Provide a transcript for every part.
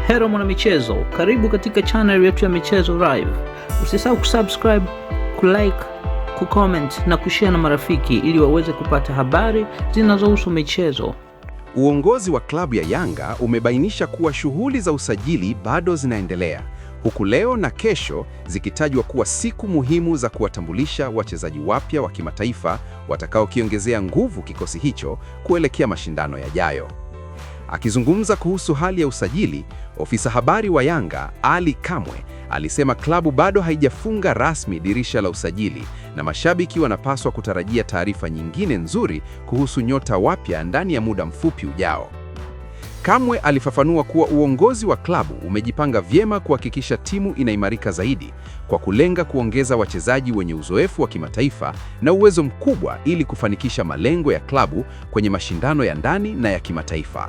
Hello mwana michezo, karibu katika channel yetu ya Michezo Live. Usisahau kusubscribe, kulike, kucomment na kushare na marafiki ili waweze kupata habari zinazohusu michezo. Uongozi wa klabu ya Yanga umebainisha kuwa shughuli za usajili bado zinaendelea, huku leo na kesho zikitajwa kuwa siku muhimu za kuwatambulisha wachezaji wapya wa kimataifa watakaokiongezea nguvu kikosi hicho kuelekea mashindano yajayo. Akizungumza kuhusu hali ya usajili, ofisa habari wa Yanga, Ali Kamwe, alisema klabu bado haijafunga rasmi dirisha la usajili na mashabiki wanapaswa kutarajia taarifa nyingine nzuri kuhusu nyota wapya ndani ya muda mfupi ujao. Kamwe alifafanua kuwa uongozi wa klabu umejipanga vyema kuhakikisha timu inaimarika zaidi kwa kulenga kuongeza wachezaji wenye uzoefu wa kimataifa na uwezo mkubwa ili kufanikisha malengo ya klabu kwenye mashindano ya ndani na ya kimataifa.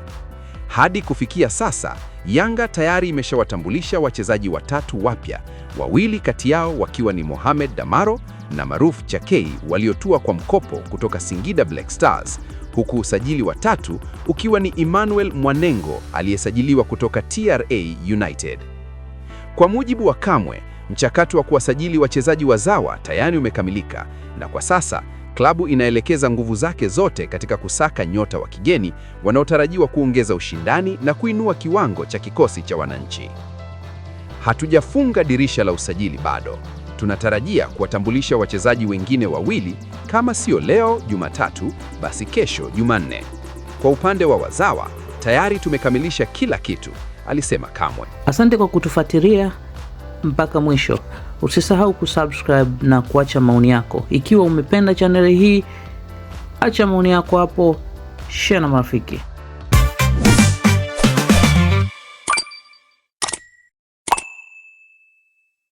Hadi kufikia sasa, Yanga tayari imeshawatambulisha wachezaji watatu wapya, wawili kati yao wakiwa ni Mohamed Damaro na Maruf Chakei waliotua kwa mkopo kutoka Singida Black Stars, huku usajili wa tatu ukiwa ni Emmanuel Mwanengo aliyesajiliwa kutoka TRA United. Kwa mujibu wa Kamwe, mchakato wa kuwasajili wachezaji wazawa tayari umekamilika na kwa sasa klabu inaelekeza nguvu zake zote katika kusaka nyota wa kigeni wanaotarajiwa kuongeza ushindani na kuinua kiwango cha kikosi cha wananchi. Hatujafunga dirisha la usajili bado. Tunatarajia kuwatambulisha wachezaji wengine wawili, kama sio leo Jumatatu, basi kesho Jumanne. Kwa upande wa wazawa, tayari tumekamilisha kila kitu, alisema Kamwe. Asante kwa kutufuatilia mpaka mwisho. Usisahau kusubscribe na kuacha maoni yako. Ikiwa umependa channel hii, acha maoni yako hapo, share na marafiki.